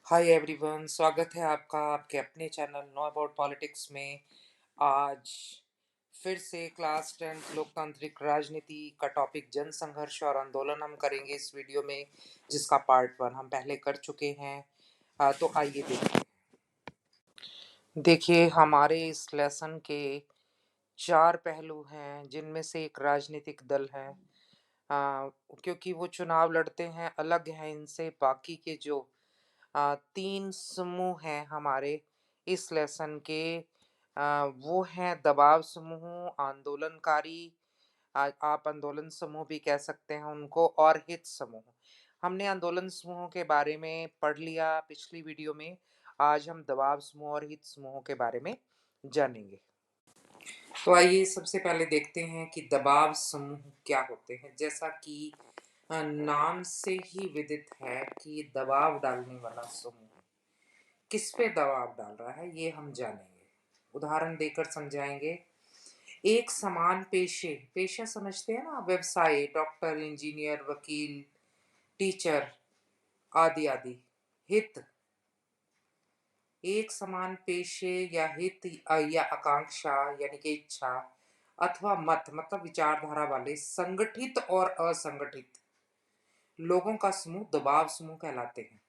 Hi everyone, स्वागत है आपका आपके अपने चैनल नो अबाउट पॉलिटिक्स में। आज फिर से क्लास 10th लोकतांत्रिक राजनीति का टॉपिक जन संघर्ष और आंदोलन हम करेंगे इस वीडियो में, जिसका पार्ट 1 हम पहले कर चुके हैं। तो आइए देखिए हमारे इस लेसन के 4 पहलू हैं, जिनमें से एक राजनीतिक दल है। क्योंकि वो चुनाव लड़ते हैं, अलग है इनसे बाकी के जो 3 समूह हैं हमारे इस लेसन के। वो हैं दबाव समूह, आंदोलनकारी, आप आंदोलन समूह भी कह सकते हैं उनको, और हित समूह। हमने आंदोलन समूहों के बारे में पढ़ लिया पिछली वीडियो में। आज हम दबाव समूह और हित समूहों के बारे में जानेंगे। तो आइए सबसे पहले देखते हैं कि दबाव समूह क्या होते हैं। जैसा कि नाम से ही विदित है कि ये दबाव डालने वाला समूह है। किस पे दबाव डाल रहा है ये हम जानेंगे, उदाहरण देकर समझाएंगे। एक समान पेशा समझते हैं ना, व्यवसाय, डॉक्टर, इंजीनियर, वकील, टीचर आदि आदि। हित, एक समान पेशे या हित या आकांक्षा यानी कि इच्छा अथवा मत मतलब विचारधारा वाले संगठित और असंगठित लोगों का समूह दबाव समूह कहलाते हैं।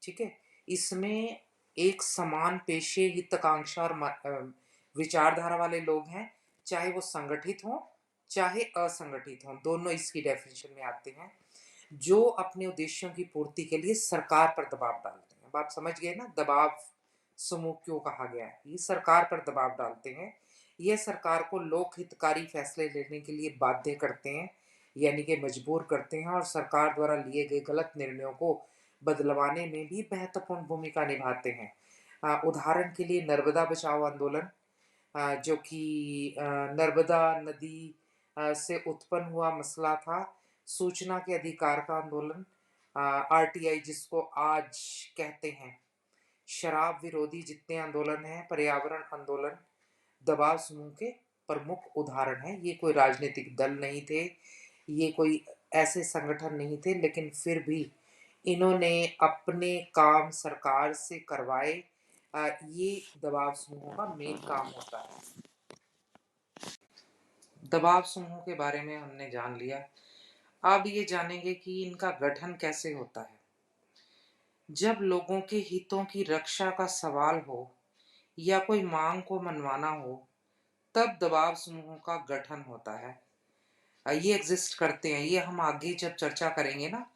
ठीक है, इसमें एक समान पेशे, हितकांक्षा और विचारधारा वाले लोग हैं, चाहे वो संगठित हों चाहे असंगठित हों, दोनों इसकी डेफिनेशन में आते हैं, जो अपने उद्देश्यों की पूर्ति के लिए सरकार पर दबाव डालते हैं। अब आप समझ गए ना दबाव समूह क्यों कहा गया है। ये सरकार पर दबाव डालते हैं, यह सरकार को लोक हितकारी फैसले लेने के लिए बाध्य करते हैं, यानी कि मजबूर करते हैं, और सरकार द्वारा लिए गए गलत निर्णयों को बदलवाने में भी महत्वपूर्ण भूमिका निभाते हैं। उदाहरण के लिए नर्मदा बचाओ आंदोलन, जो कि नर्मदा नदी से उत्पन्न हुआ मसला था, सूचना के अधिकार का आंदोलन, आरटीआई जिसको आज कहते हैं, शराब विरोधी जितने आंदोलन हैं, पर्यावरण आंदोलन, दबाव समूह के प्रमुख उदाहरण हैं। ये कोई राजनीतिक दल नहीं थे, ये कोई ऐसे संगठन नहीं थे, लेकिन फिर भी इन्होंने अपने काम सरकार से करवाए। ये दबाव समूहों का मेन काम होता है। दबाव समूह के बारे में हमने जान लिया। अब ये जानेंगे कि इनका गठन कैसे होता है। जब लोगों के हितों की रक्षा का सवाल हो या कोई मांग को मनवाना हो, तब दबाव समूहों का गठन होता है। ये एग्जिस्ट करते हैं, ये हम आगे जब चर्चा करेंगे ना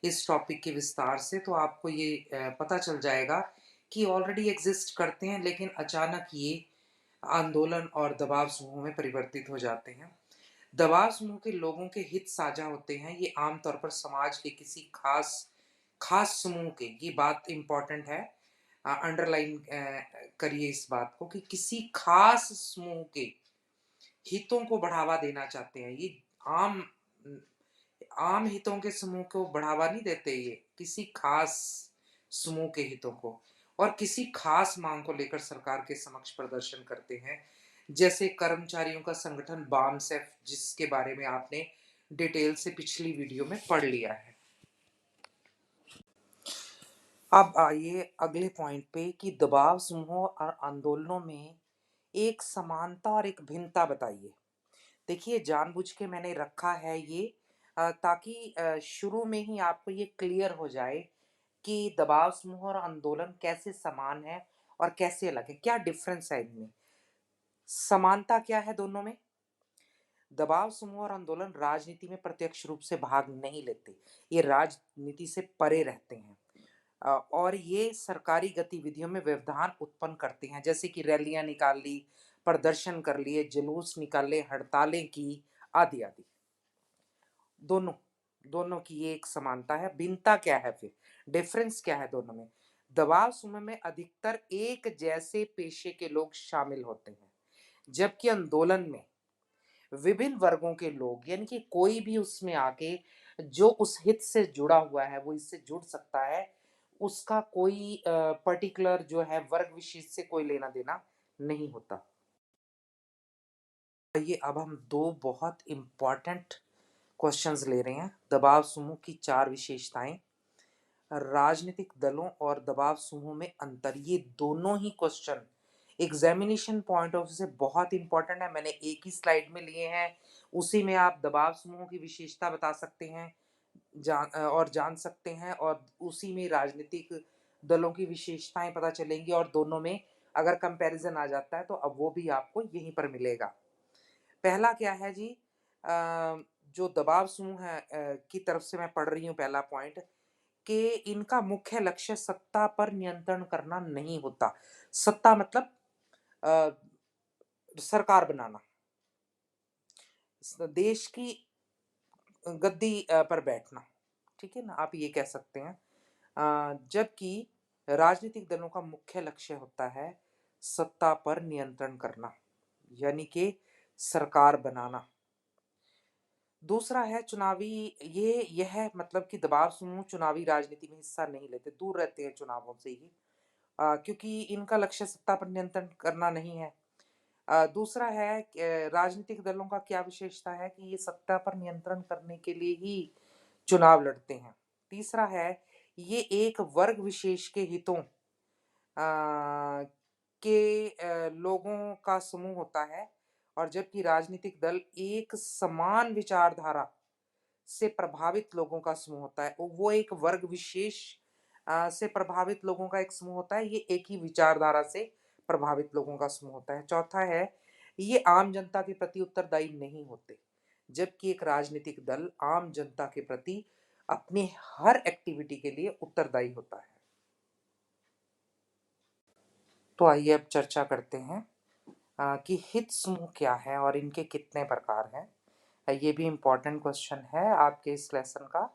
इस टॉपिक के विस्तार से, तो आपको ये पता चल जाएगा कि ऑलरेडी एग्जिस्ट करते हैं, लेकिन अचानक ये आंदोलन और दबाव समूह में परिवर्तित हो जाते हैं। दबाव समूह के लोगों के हित साझा होते हैं। ये आमतौर पर समाज के किसी खास खास समूह के, ये बात इंपॉर्टेंट है, अंडरलाइन करिए इस बात को, कि किसी खास समूह के हितों को बढ़ावा देना चाहते हैं। ये आम आम हितों के समूह को बढ़ावा नहीं देते, ये किसी खास समूह के हितों को और किसी खास मांग को लेकर सरकार के समक्ष प्रदर्शन करते हैं। जैसे कर्मचारियों का संगठन बामसेफ, जिसके बारे में आपने डिटेल से पिछली वीडियो में पढ़ लिया है। अब आइए अगले पॉइंट पे कि दबाव समूहों और आंदोलनों में एक समानता और एक भिन्नता बताइए। देखिए जानबूझ के मैंने रखा है ये, ताकि शुरू में ही आपको ये क्लियर हो जाए कि दबाव समूह और आंदोलन कैसे समान है और कैसे अलग है, क्या डिफरेंस है इनमें। समानता क्या है दोनों में? दबाव समूह और आंदोलन राजनीति में प्रत्यक्ष रूप से भाग नहीं लेते, ये राजनीति से परे रहते हैं। और ये सरकारी गतिविधियों में व्यवधान उत्पन्न करते हैं, जैसे कि रैलियां निकाल ली, प्रदर्शन कर लिए, जुलूस निकाले, हड़तालें की, आदि आदि। दोनों दोनों की ये एक समानता है। भिन्नता क्या है फिर, डिफरेंस क्या है दोनों में? दबाव समूह में अधिकतर एक जैसे पेशे के लोग शामिल होते हैं, जबकि आंदोलन में विभिन्न वर्गों के लोग, यानी कि कोई भी उसमें आके जो उस हित से जुड़ा हुआ है वो इससे जुड़ सकता है, उसका कोई पर्टिकुलर जो है वर्ग विशेष से कोई लेना देना नहीं होता। ये अब हम दो बहुत इंपॉर्टेंट क्वेश्चंस ले रहे हैं, दबाव समूह की 4 विशेषताएं। राजनीतिक दलों और दबाव समूह में अंतर, ये दोनों ही question examination point of view से बहुत इंपॉर्टेंट है। मैंने एक ही स्लाइड में लिए हैं, उसी में आप दबाव समूह की विशेषता बता सकते हैं, और जान सकते हैं, और उसी में राजनीतिक दलों की विशेषताएं पता चलेंगी, और दोनों में अगर कंपैरिजन आ जाता है तो अब वो भी आपको यहीं पर मिलेगा। पहला क्या है जी, जो दबाव समूह है की तरफ से मैं पढ़ रही हूँ पहला पॉइंट, कि इनका मुख्य लक्ष्य सत्ता पर नियंत्रण करना नहीं होता। सत्ता मतलब अ, सरकार बनाना, देश की गद्दी पर बैठना, ठीक है ना? आप ये कह सकते हैं। जबकि राजनीतिक दलों का मुख्य लक्ष्य होता है सत्ता पर नियंत्रण करना, यानी कि सरकार बनाना। दूसरा है चुनावी, ये यह मतलब कि दबाव समूह चुनावी राजनीति में हिस्सा नहीं लेते, दूर रहते हैं चुनावों से ही, क्योंकि इनका लक्ष्य सत्ता पर नियंत्रण करना नहीं है। दूसरा है कि राजनीतिक दलों का क्या विशेषता है कि ये सत्ता पर नियंत्रण करने के लिए ही चुनाव लड़ते हैं। तीसरा है, ये एक वर्ग विशेष के हितों के लोगों का समूह होता है, और जबकि राजनीतिक दल एक समान विचारधारा से प्रभावित लोगों का समूह होता है। वो एक वर्ग विशेष से प्रभावित लोगों का एक समूह होता है, ये एक ही विचारधारा से प्रभावित लोगों का समूह होता है। चौथा है, ये आम जनता के प्रति उत्तरदायी नहीं होते, जबकि एक राजनीतिक दल आम जनता के प्रति अपनी हर एक्टिविटी के लिए उत्तरदायी होता है। तो आइए अब चर्चा करते हैं कि हित समूह क्या है और इनके कितने प्रकार हैं। ये भी इम्पोर्टेंट क्वेश्चन है आपके इस लेसन का।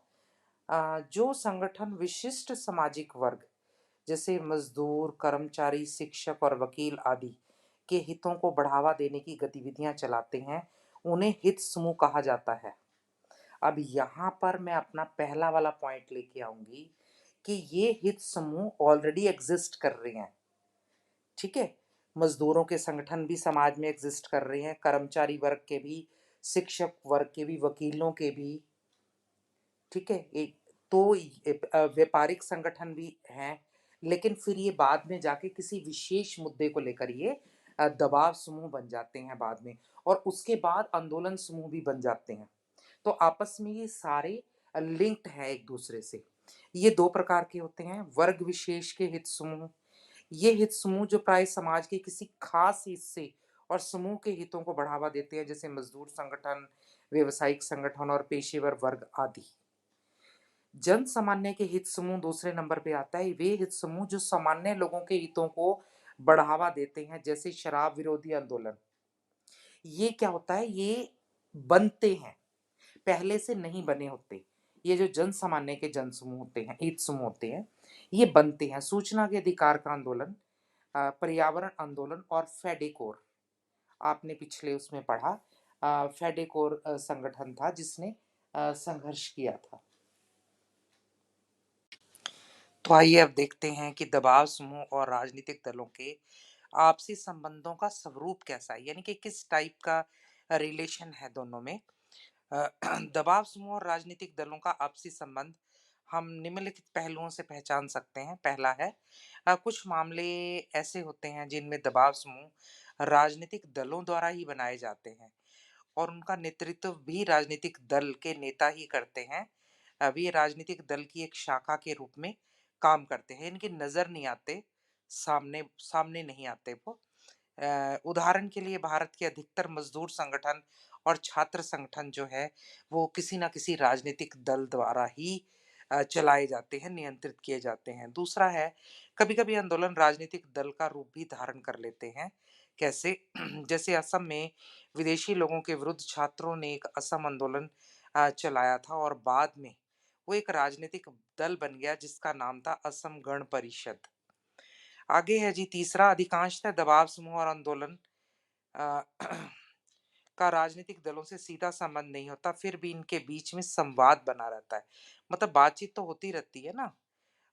जो संगठन विशिष्ट सामाजिक वर्ग जैसे मजदूर, कर्मचारी, शिक्षक और वकील आदि के हितों को बढ़ावा देने की गतिविधियां चलाते हैं, उन्हें हित समूह कहा जाता है। अब यहाँ पर मैं अपना पहला वाला पॉइंट लेके आऊंगी कि ये हित समूह ऑलरेडी एग्जिस्ट कर रहे हैं, ठीक है? मजदूरों के संगठन भी समाज में एग्जिस्ट कर रहे हैं, कर्मचारी वर्ग के भी, शिक्षक वर्ग के भी, वकीलों के भी, ठीक है? एक तो व्यापारिक संगठन भी हैं, लेकिन फिर ये बाद में जाके किसी विशेष मुद्दे को लेकर ये दबाव समूह बन जाते हैं बाद में, और उसके बाद आंदोलन समूह भी बन जाते हैं। तो आपस में ये सारे लिंक्ड हैं एक दूसरे से। ये 2 प्रकार के होते हैं, वर्ग विशेष के हित समूह। ये हित समूह जो प्राय समाज के किसी खास हिस्से और समूह के हितों को बढ़ावा देते हैं, जैसे मजदूर संगठन, व्यावसायिक संगठन और पेशेवर वर्ग आदि। जन सामान्य के हित समूह दूसरे नंबर पे आता है। वे हित समूह जो सामान्य लोगों के हितों को बढ़ावा देते हैं, जैसे शराब विरोधी आंदोलन। ये क्या होता है, ये बनते हैं, पहले से नहीं बने होते। ये जो जन सामान्य के जन समूह होते हैं, हित समूह होते हैं, ये बनते हैं। सूचना के अधिकार का आंदोलन, पर्यावरण आंदोलन और फेडेकोर, आपने पिछले उसमें पढ़ा। फेडेकोर संगठन था जिसने संघर्ष किया था। तो आइए अब देखते हैं कि दबाव समूह और राजनीतिक दलों के आपसी संबंधों का स्वरूप कैसा है, यानी कि किस टाइप का रिलेशन है दोनों में। अ, दबाव समूह और राजनीतिक दलों का आपसी संबंध हम निम्नलिखित पहलुओं से पहचान सकते हैं। पहला है, कुछ मामले ऐसे होते हैं जिनमें दबाव समूह राजनीतिक दलों द्वारा ही बनाए जाते हैं, और उनका नेतृत्व भी राजनीतिक दल के नेता ही करते हैं। अब ये राजनीतिक दल की एक शाखा के रूप में काम करते हैं, इनकी नजर नहीं आते, सामने सामने नहीं आते वो। उदाहरण के लिए भारत के अधिकतर मजदूर संगठन और छात्र संगठन जो है, वो किसी ना किसी राजनीतिक दल द्वारा ही चलाए जाते हैं, नियंत्रित किए जाते हैं। दूसरा है, कभी-कभी आंदोलन राजनीतिक दल का रूप भी धारण कर लेते हैं। कैसे? जैसे असम में विदेशी लोगों के विरुद्ध छात्रों ने एक असम आंदोलन चलाया था, और बाद में वो एक राजनीतिक दल बन गया जिसका नाम था असम गण परिषद। आगे है जी तीसरा, अधिकांशतः दबाव समूह और आंदोलन अ, का राजनीतिक दलों से सीधा संबंध नहीं होता, फिर भी इनके बीच में संवाद बना रहता है। मतलब बातचीत तो होती रहती है ना,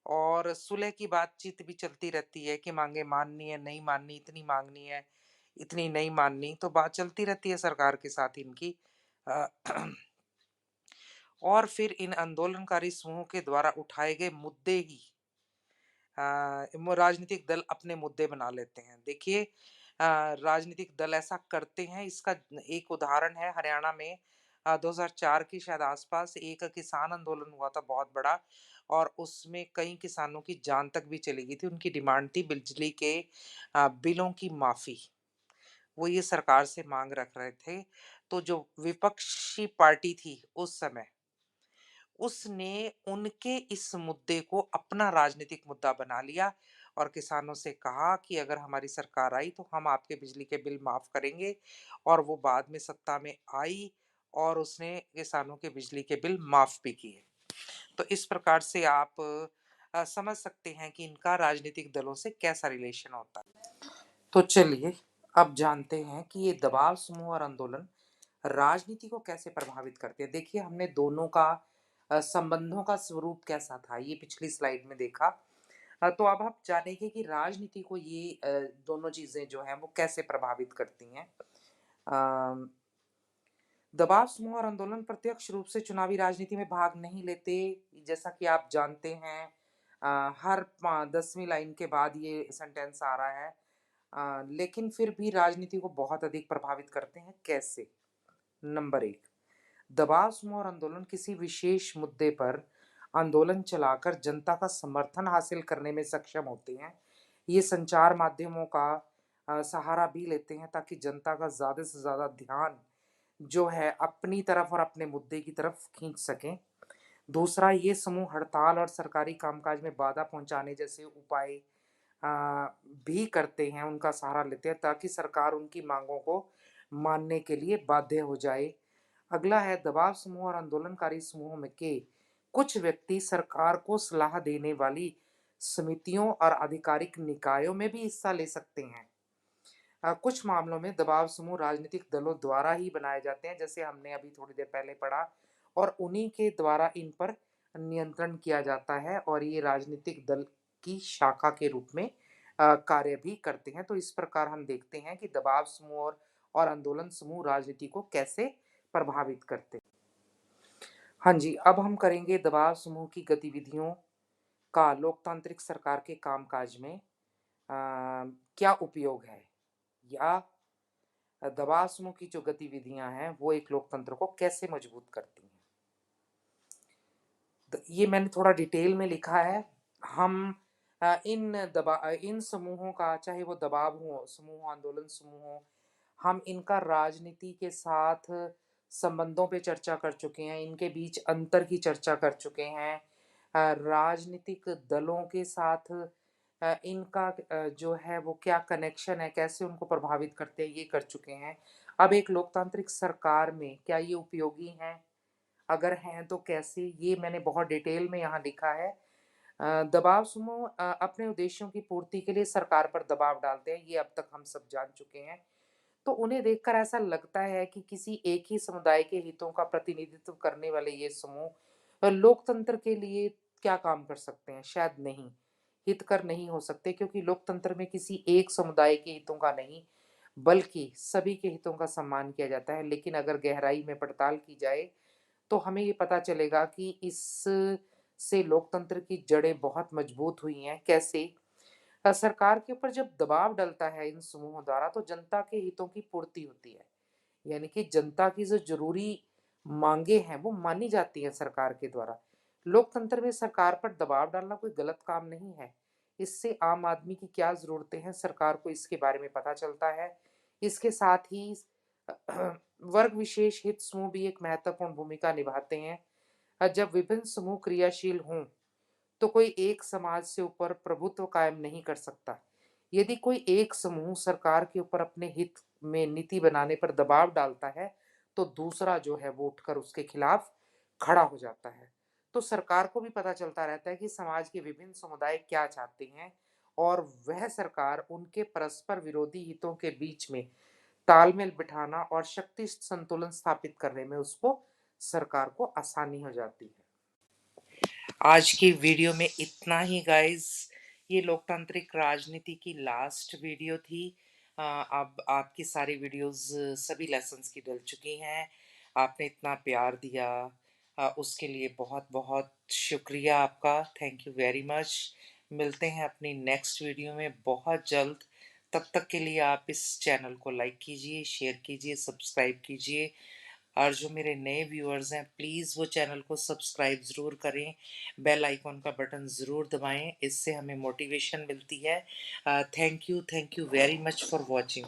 और सुलह की बातचीत भी चलती रहती है कि मांगे माननी है, नहीं माननी, इतनी मांगनी है, इतनी नहीं माननी, तो बात चलती रहती है सरकार के साथ इनकी। अ, और फिर इन आंदोलनकारी समूहों के द्वारा उठाए गए मुद्दे ही राजनीतिक दल अपने मुद्दे बना लेते हैं। देखिए राजनीतिक दल ऐसा करते हैं, इसका एक उदाहरण है हरियाणा में 2004 की शायद आसपास एक किसान आंदोलन हुआ था बहुत बड़ा, और उसमें कई किसानों की जान तक भी चली गई थी। उनकी डिमांड थी बिजली के बिलों की माफी। वो ये सरकार से मांग रख रहे थे। तो जो विपक्षी पार्टी थी उस समय, उसने उनके इस मुद्दे को अपना राजनीतिक मुद्दा बना लिया और किसानों से कहा कि अगर हमारी सरकार आई तो हम आपके बिजली के बिल माफ करेंगे, और वो बाद में सत्ता में आई और उसने किसानों के बिजली के बिल माफ भी किए। तो इस प्रकार से आप समझ सकते हैं कि इनका राजनीतिक दलों से कैसा रिलेशन होता है। तो चलिए अब जानते हैं कि ये दबाव समूह और आंदोलन राजनीति को कैसे प्रभावित करते हैं। देखिए हमने दोनों का संबंधों का स्वरूप कैसा था ये पिछली स्लाइड में देखा। तो अब आप जानेंगे कि राजनीति को ये दोनों चीजें जो हैं वो कैसे प्रभावित करती हैं। अ, दबाव समूह और आंदोलन प्रत्यक्ष रूप से चुनावी राजनीति में भाग नहीं लेते, जैसा कि आप जानते हैं। हर 10वीं लाइन के बाद ये सेंटेंस आ रहा है। लेकिन फिर भी राजनीति को बहुत अधिक प्रभावित करते हैं। कैसे? नंबर एक, दबाव समूह और आंदोलन किसी विशेष मुद्दे पर आंदोलन चलाकर जनता का समर्थन हासिल करने में सक्षम होते हैं। ये संचार माध्यमों का सहारा भी लेते हैं ताकि जनता का ज़्यादा से ज़्यादा ध्यान जो है अपनी तरफ और अपने मुद्दे की तरफ खींच सकें। दूसरा, ये समूह हड़ताल और सरकारी कामकाज में बाधा पहुंचाने जैसे उपाय भी करते हैं, उनका सहारा लेते हैं ताकि सरकार उनकी मांगों को मानने के लिए बाध्य हो जाए। अगला है, दबाव समूह और आंदोलनकारी समूहों में के कुछ व्यक्ति सरकार को सलाह देने वाली समितियों और आधिकारिक निकायों में भी हिस्सा ले सकते हैं। कुछ मामलों में दबाव समूह राजनीतिक दलों द्वारा ही बनाए जाते हैं, जैसे हमने अभी थोड़ी देर पहले पढ़ा, और उन्हीं के द्वारा इन पर नियंत्रण किया जाता है और ये राजनीतिक दल की शाखा के रूप में कार्य भी करते हैं। तो इस प्रकार हम देखते हैं कि दबाव समूह और आंदोलन समूह राजनीति को कैसे प्रभावित करते हैं। हाँ जी, अब हम करेंगे दबाव समूह की गतिविधियों का लोकतांत्रिक सरकार के कामकाज में क्या उपयोग है, या दबाव समूह की जो गतिविधियां हैं वो एक लोकतंत्र को कैसे मजबूत करती हैं। ये मैंने थोड़ा डिटेल में लिखा है। हम इन समूहों का, चाहे वो दबाव हो समूह हो, आंदोलन समूह हो, हम इनका राजनीति के साथ संबंधों पे चर्चा कर चुके हैं, इनके बीच अंतर की चर्चा कर चुके हैं। राजनीतिक दलों के साथ इनका जो है वो क्या कनेक्शन है, कैसे उनको प्रभावित करते हैं, ये कर चुके हैं। अब एक लोकतांत्रिक सरकार में क्या ये उपयोगी हैं? अगर हैं तो कैसे? ये मैंने बहुत डिटेल में यहाँ लिखा है। दबाव समूह अपने उद्देश्यों की पूर्ति के लिए सरकार पर दबाव डालते हैं, ये अब तक हम सब जान चुके हैं। तो उन्हें देखकर ऐसा लगता है कि किसी एक ही समुदाय के हितों का प्रतिनिधित्व करने वाले ये समूह लोकतंत्र के लिए क्या काम कर सकते हैं? शायद नहीं, हितकर नहीं हो सकते, क्योंकि लोकतंत्र में किसी एक समुदाय के हितों का नहीं, बल्कि सभी के हितों का सम्मान किया जाता है। लेकिन अगर गहराई में पड़ताल की जाए तो हमें ये पता चलेगा कि इस से लोकतंत्र की जड़ें बहुत मजबूत हुई हैं। कैसे? सरकार के ऊपर जब दबाव डलता है इन समूहों द्वारा तो जनता के हितों की पूर्ति होती है। यानी कि जनता की जो ज़रूरी माँगें हैं वो मानी जाती हैं सरकार के द्वारा। लोकतंत्र में सरकार पर दबाव डालना कोई गलत काम नहीं है। इससे आम आदमी की क्या ज़रूरतें हैं सरकार को इसके बारे में पता चलता है। इसके साथ ही वर्ग विशेष हित समूह भी एक महत्वपूर्ण भूमिका निभाते हैं। जब विभिन्न समूह क्रियाशील हों तो कोई एक समाज से ऊपर प्रभुत्व कायम नहीं कर सकता। यदि कोई एक समूह सरकार के ऊपर अपने हित में नीति बनाने पर दबाव डालता है, तो दूसरा जो है वो उठकर उसके खिलाफ खड़ा हो जाता है। तो सरकार को भी पता चलता रहता है कि समाज के विभिन्न समुदाय क्या चाहते हैं, और वह सरकार उनके परस्पर विरोधी हितों के बीच में तालमेल बिठाना और शक्ति संतुलन स्थापित करने में उसको सरकार को आसानी हो जाती है। आज की वीडियो में इतना ही गाइस। ये लोकतांत्रिक राजनीति की लास्ट वीडियो थी। अब आपकी सारी वीडियोस सभी लेसन्स की डल चुकी हैं। आपने इतना प्यार दिया, उसके लिए बहुत-बहुत शुक्रिया आपका। Thank you very much. मिलते हैं अपनी नेक्स्ट वीडियो में बहुत जल्द। तब तक के लिए आप इस चैनल को लाइक कीजिए, शेयर कीजिए, सब्सक्राइब कीजिए और जो मेरे नए व्यूअर्स हैं प्लीज़ वो चैनल को सब्सक्राइब ज़रूर करें, बेल आइकॉन का बटन ज़रूर दबाएँ, इससे हमें मोटिवेशन मिलती है। Thank you very much for watching.